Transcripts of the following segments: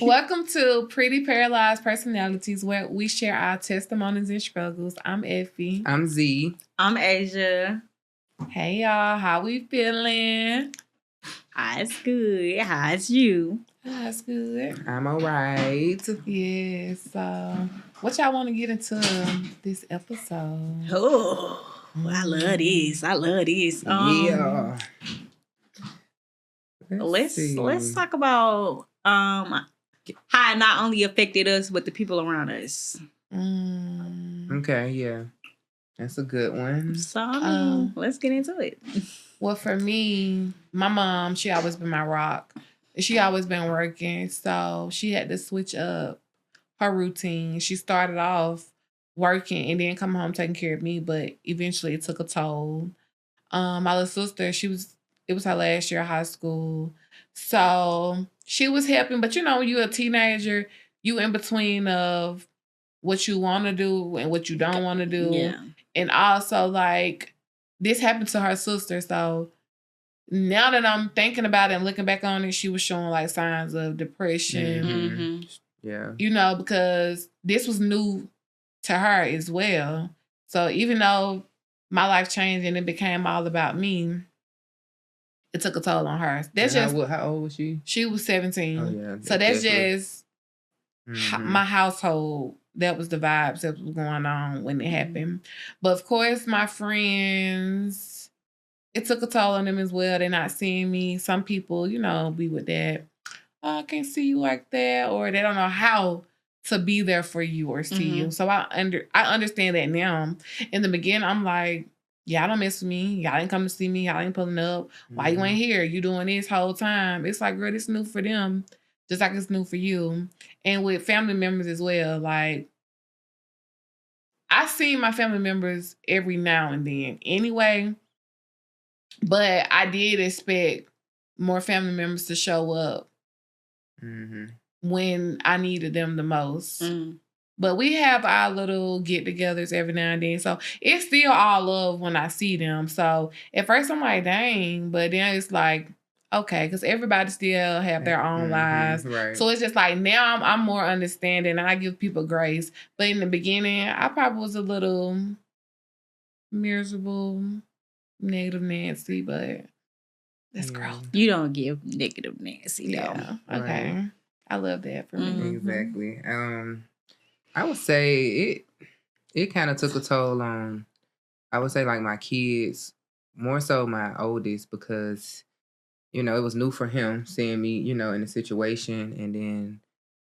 Welcome to Pretty Paralyzed Personalities, where we share our testimonies and struggles. I'm Effie. I'm Z. I'm Asia. Hey, y'all. How we feeling? It's good. How's you? That's good. I'm all right. Yes. So, what y'all want to get into this episode? Oh, I love this. Yeah. Let's talk about how it not only affected us but the people around us. Okay, yeah. That's a good one. So let's get into it. Well, for me, my mom, she always been my rock. She always been working, so she had to switch up her routine. She started off working and then come home taking care of me, but eventually it took a toll. My little sister, it was her last year of high school. So she was helping, but when you're a teenager, you in between of what you want to do and what you don't want to do. Yeah. And also, like, this happened to her sister. So now that I'm thinking about it and looking back on it, she was showing like signs of depression. Mm-hmm. Yeah. Because this was new to her as well. So even though my life changed and it became all about me, it took a toll on her. That's just how old was she? She was 17. Oh yeah. So that's definitely. just my household. That was the vibes that was going on when it happened. But of course, my friends, it took a toll on them as well. They're not seeing me. Some people, be with that. Oh, I can't see you like that, or they don't know how to be there for you or see you. So I understand that now. In the beginning, I'm like, y'all don't mess with me. Y'all ain't come to see me. Y'all ain't pulling up. Why you ain't here? You doing this whole time. It's like, girl, it's new for them. Just like it's new for you. And with family members as well. Like, I see my family members every now and then anyway. But I did expect more family members to show up when I needed them the most. But we have our little get-togethers every now and then. So it's still all love when I see them. So at first I'm like, dang. But then it's like, okay, because everybody still have their own lives. Right. So it's just like now I'm more understanding and I give people grace. But in the beginning, I probably was a little miserable, negative Nancy, but that's growth. You don't give negative Nancy, though. Yeah. Okay. Right. I love that for me. Exactly. I would say it kind of took a toll on, I would say, like my kids, more so my oldest, because, it was new for him seeing me, in a situation. And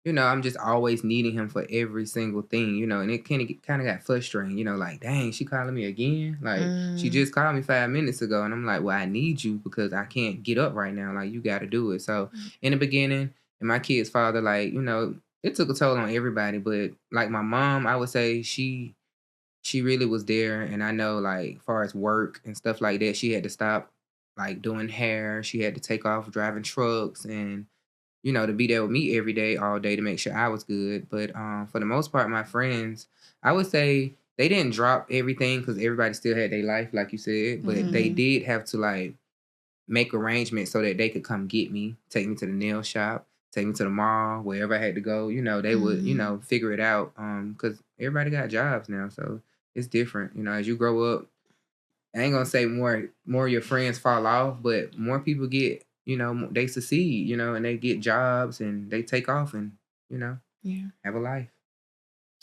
then, I'm just always needing him for every single thing, and it kind of got frustrating, like, dang, she calling me again. Like, she just called me 5 minutes ago. And I'm like, well, I need you because I can't get up right now. Like, you got to do it. So in the beginning, and my kid's father, like, it took a toll on everybody. But like my mom, I would say she really was there. And I know, like, as far as work and stuff like that, she had to stop, like, doing hair. She had to take off driving trucks and, to be there with me every day, all day, to make sure I was good. But for the most part, my friends, I would say they didn't drop everything because everybody still had their life, like you said. But they did have to, like, make arrangements so that they could come get me, take me to the nail shop, take me to the mall, wherever I had to go. They would, figure it out because everybody got jobs now. So it's different. As you grow up, I ain't going to say more of your friends fall off, but more people get, they succeed, and they get jobs and they take off and, have a life.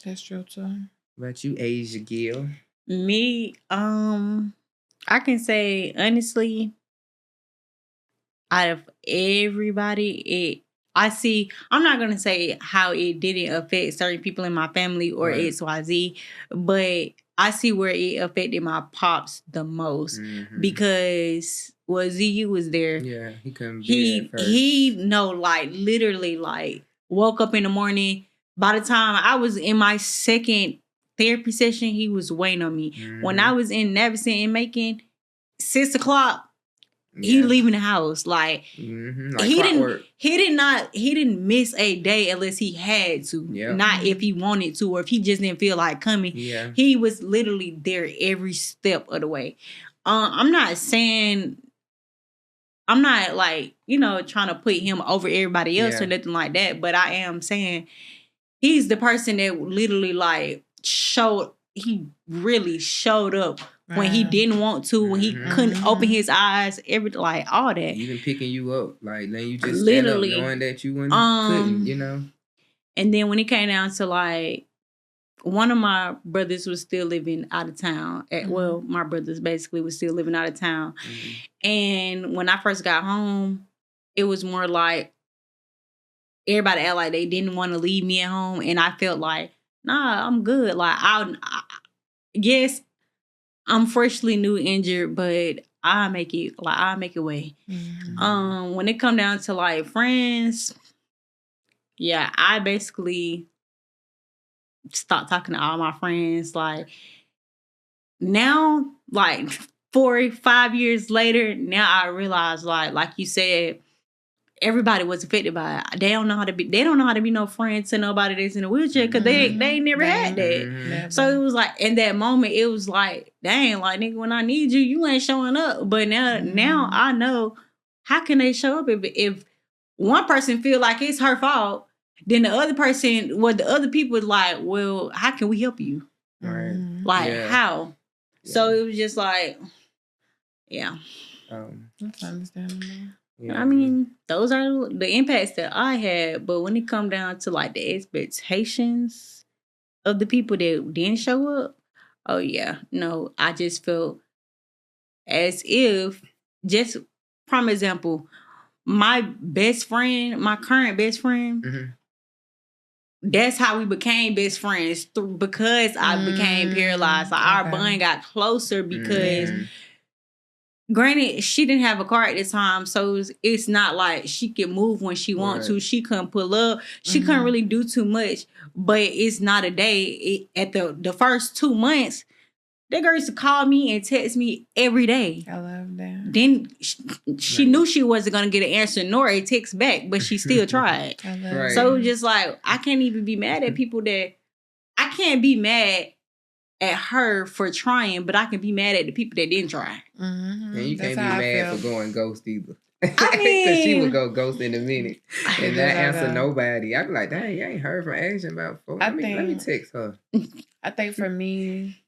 That's true too. What about you, Asia Gill? Me, I can say honestly, out of everybody, I'm not going to say how it didn't affect certain people in my family or XYZ, but I see where it affected my pops the most because ZU was there. Yeah, he couldn't be there first. Literally, like, woke up in the morning. By the time I was in my second therapy session, he was waiting on me. When I was in Navison and Macon, 6 o'clock, he leaving the house. Like, like he clockwork. he didn't miss a day unless he had to. Yep. Not if he wanted to or if he just didn't feel like coming. Yeah. He was literally there every step of the way. I'm not saying I'm not like, trying to put him over everybody else or Yeah. nothing like that. But I am saying he's the person that literally like he really showed up when he Wow. didn't want to, when he couldn't open his eyes, like all that. Even picking you up, like letting you just Literally. stand up knowing that you couldn't, And then when it came down to like, one of my brothers was still living out of town. Well, my brothers basically was still living out of town. And when I first got home, it was more like everybody act like they didn't want to leave me at home. And I felt like, nah, I'm good. Like, yes, I'm freshly new injured, but I'll make it way. When it come down to like friends, yeah, I basically stopped talking to all my friends. Like now, like 4 or 5 years later, now I realize like you said, everybody was affected by it. They don't know how to be no friends to nobody that's in a wheelchair because they never had that. So it was like in that moment, it was like, dang, like nigga, when I need you, you ain't showing up. But now I know how can they show up if one person feel like it's her fault, then the other person, the other people like, well, how can we help you? Right. Like how? Yeah. So it was just like, yeah. That's understandable. Yeah. I mean, those are the impacts that I had. But when it come down to like the expectations of the people that didn't show up, oh yeah, no, I just felt as if, just prime example, my current best friend, that's how we became best friends because I became paralyzed. Like our bond got closer because granted, she didn't have a car at the time, so it's not like she could move when she wants to. She couldn't pull up. She couldn't really do too much. But it's not a day. At the first 2 months, that girl used to call me and text me every day. I love that. Then she knew she wasn't going to get an answer nor a text back, but she still tried. I love that. So just like, I can't even be mad at people that... I can't be mad at her for trying, but I can be mad at the people that didn't try. And you can't be mad for going ghost either. I mean, because she would go ghost in a minute and not answer nobody. I'd be like, dang, you ain't heard from Asian about before. Let me text her. I think for me,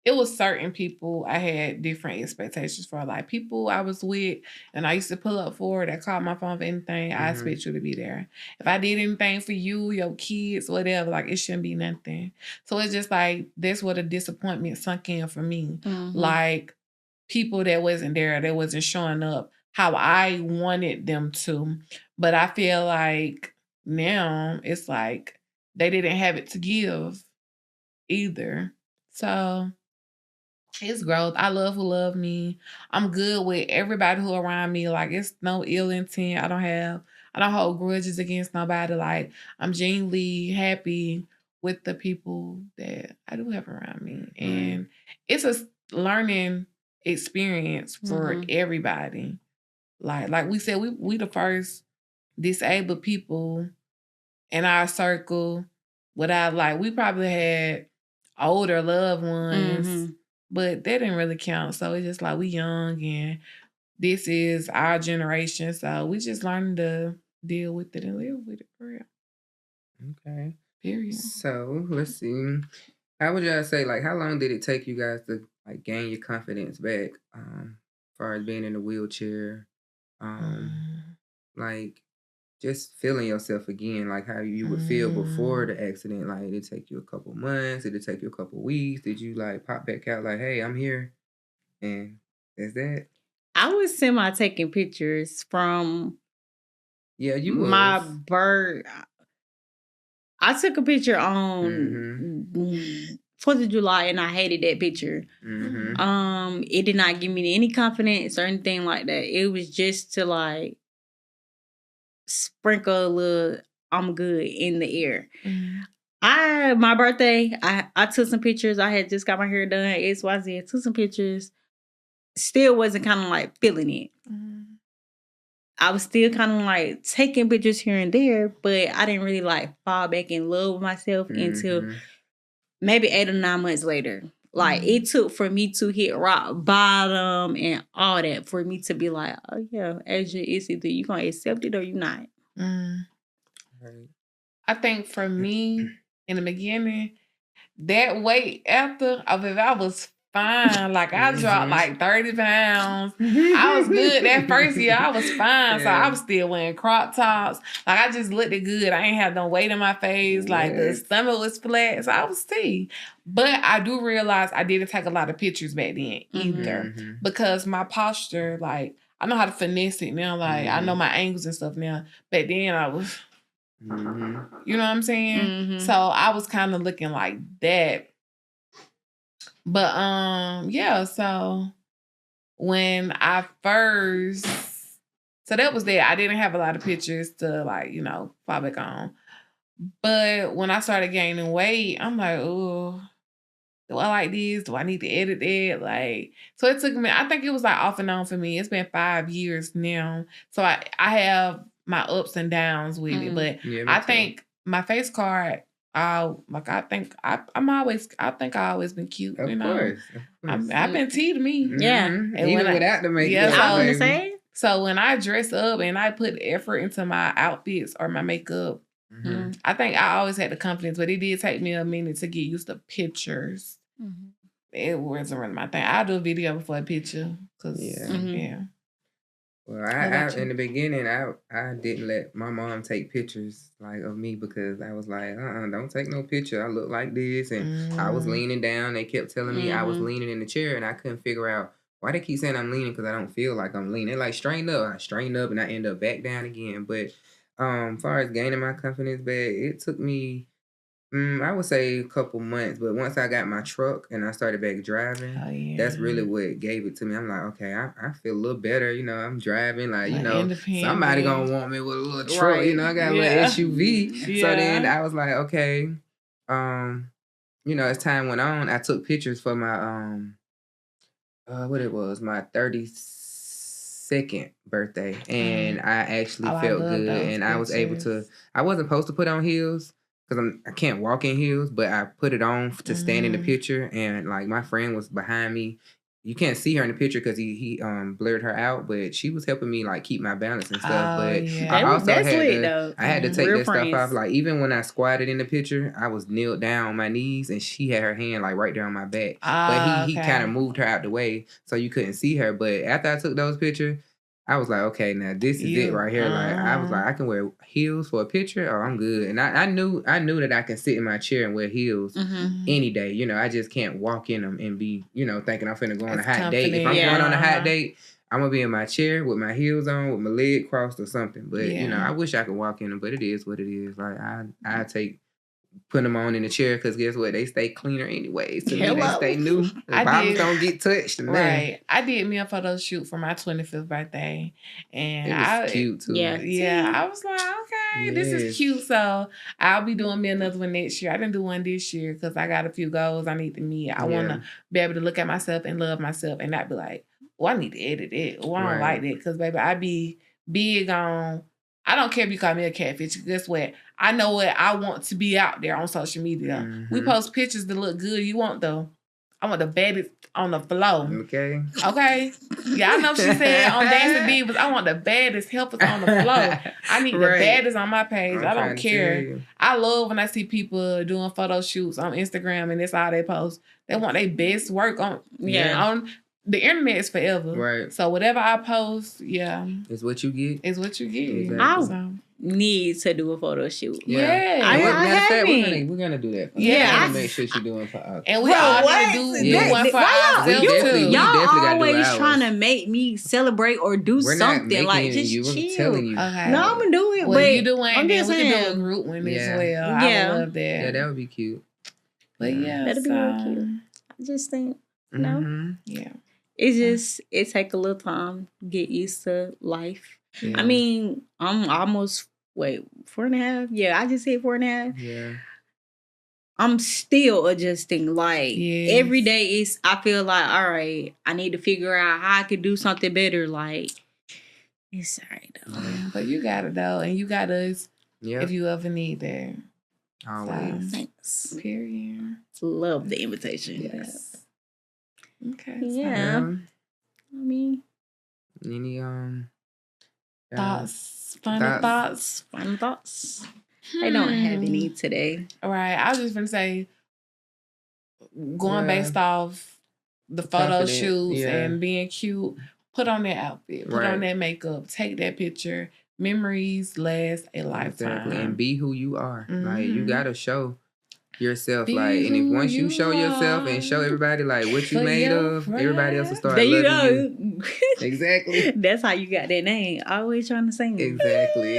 it was certain people I had different expectations for. Like people I was with and I used to pull up for that called my phone for anything, I expect you to be there. If I did anything for you, your kids, whatever, like it shouldn't be nothing. So it's just like, that's where the disappointment sunk in for me. Like people that wasn't there, that wasn't showing up how I wanted them to. But I feel like now it's like they didn't have it to give either. So it's growth. I love who love me. I'm good with everybody who around me. Like it's no ill intent. I don't hold grudges against nobody. Like I'm genuinely happy with the people that I do have around me. And it's a learning experience for everybody. Like we said, we the first disabled people in our circle without we probably had older loved ones. But that didn't really count. So it's just like we young and this is our generation. So we just learning to deal with it and live with it for real. Okay. Period. So let's see. How would y'all say, how long did it take you guys to gain your confidence back? As far as being in a wheelchair. Just feeling yourself again, like how you would feel before the accident. Like, did it take you a couple months? Did it take you a couple weeks? Did you pop back out hey, I'm here? And that's that. I was taking pictures from you was. My bird. I took a picture on 4th of July and I hated that picture. It did not give me any confidence or anything like that. It was just to sprinkle a little I'm good in the air. My birthday, I took some pictures. I had just got my hair done. XYZ. I took some pictures. Still wasn't kind of feeling it. I was still kind of taking pictures here and there, but I didn't really fall back in love with myself until maybe 8 or 9 months later. Like it took for me to hit rock bottom and all that for me to be like, oh yeah, Asia, it's either you gonna accept it or you not. Right. I think for me, in the beginning, that weight after, I mean, I was fine. Like, I dropped like 30 pounds. I was good that first year. I was fine. So I was still wearing crop tops. Like, I just looked good. I ain't had no weight in my face. Like, the stomach was flat. So I was T. But I do realize I didn't take a lot of pictures back then either. Because my posture, like, I know how to finesse it now. Like, I know my angles and stuff now. Back then, I was... You know what I'm saying? So I was kind of looking like that. But yeah, so when I first, so that was that. I didn't have a lot of pictures to like, you know, fall back on. But when I started gaining weight, I'm like, oh, do I like this? Do I need to edit it? Like, so it took me, I think it was like off and on for me. It's been 5 years now. So I have my ups and downs with it. But I think my face card, I think I always been cute. Of course. I've been T to me. Yeah. And even without the makeup. I was gonna say. So when I dress up and I put effort into my outfits or my makeup, I think I always had the confidence, but it did take me a minute to get used to pictures. It wasn't really my thing. I'll do a video before a picture. Well, I in the beginning, I didn't let my mom take pictures like of me because I was like, don't take no picture. I look like this, and I was leaning down. They kept telling me I was leaning in the chair, and I couldn't figure out why they keep saying I'm leaning because I don't feel like I'm leaning. They're like straighten up, I straighten up, and I end up back down again. But as far as gaining my confidence back, it took me. I would say a couple months, but once I got my truck and I started back driving, that's really what gave it to me. I'm like, okay, I feel a little better. You know, I'm driving, like, you know, somebody gonna want me with a little truck. You know, I got a little SUV. So then I was like, okay, you know, as time went on, I took pictures for my, what it was, my 32nd birthday. And I actually felt good. And I was able to, I wasn't supposed to put on heels. Because I can't walk in heels, but I put it on to stand in the picture. And, like, my friend was behind me. You can't see her in the picture because he blurred her out, but she was helping me, like, keep my balance and stuff. But I also had to take that stuff off. Like, even when I squatted in the picture, I was kneeled down on my knees, and she had her hand, like, right there on my back. But he kind of moved her out the way so you couldn't see her. But after I took those pictures, I was like, okay, now this is it right here. Like, I was like, I can wear heels for a picture. Oh, I'm good. And I knew that I can sit in my chair and wear heels any day. You know, I just can't walk in them and be, you know, thinking I'm finna go on a hot date. If I'm going on a hot date, I'm gonna be in my chair with my heels on, with my leg crossed or something. But you know, I wish I could walk in them, but it is what it is. Like, I take. Put them on in the chair because guess what? They stay cleaner anyways. To me, they stay new. The bottles don't get touched. Right. I did me a photo shoot for my 25th birthday. And it was cute too. Yeah. I was like, okay, this is cute. So I'll be doing me another one next year. I didn't do one this year because I got a few goals I need to meet. I want to be able to look at myself and love myself and not be like, oh, I need to edit it. Oh, I don't like that. Because, baby, I be big on... I don't care if you call me a catfish. Guess what? I know what I want to be out there on social media. We post pictures that look good. I want the baddest on the floor. Okay. Yeah, I know she said on Dancing Divas, I want the baddest helpers on the floor. I need the baddest on my page. I don't care. I love when I see people doing photo shoots on Instagram and that's all they post. They want their best work on the internet is forever. Right. So whatever I post, it's what you get. It's what you get. Exactly. I need to do a photo shoot. Yeah. We're gonna do that. Yeah. We're gonna make sure she's doing for us. And we all need to do one for ourselves too. Y'all always trying to make me celebrate or do something. Like, just chill. We're telling you. Okay. No, I'm gonna do it. Well, but you do one, I'm then just we saying. can do a group one as well. I would love that. Yeah, that would be cute. But that'd be real cute. I just think, yeah. It's just, it take a little time to get used to life. I mean, I'm almost, 4.5? Yeah, I just hit 4.5. Yeah. I'm still adjusting. Like, every day I feel like, all right, I need to figure out how I could do something better. Like, it's all right, though. Yeah, but you got it, though. And you got us if you ever need that. Always. Thanks. Period. Love the invitation. Yes. Okay. Yeah. I mean, any Thoughts. Final thoughts. Final thoughts. I don't have any today. All right. I was just gonna say, going based off the photo Confident, shoots yeah. and being cute, put on that outfit, put on that makeup, take that picture. Memories last a lifetime. Exactly. And be who you are. Like, you Mhm. gotta show yourself. Be Like, and if who once you show you yourself and show are everybody like what you for made your of, everybody else will start There you loving go. you. Exactly. That's how you got that name. Always trying to sing. Exactly.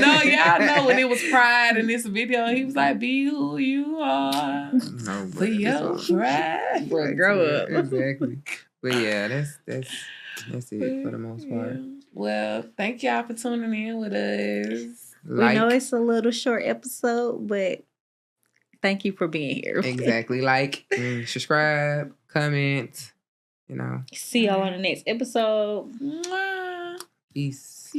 No, y'all know when it was Pride in this video, he was like, "Be who you are No, for your pride." Bro, grow up. Exactly. But yeah, that's it for the most part. Yeah. Well, thank y'all for tuning in with us. We know it's a little short episode, but thank you for being here. Exactly. Like, subscribe, comment, See y'all on the next episode. Mwah. Peace.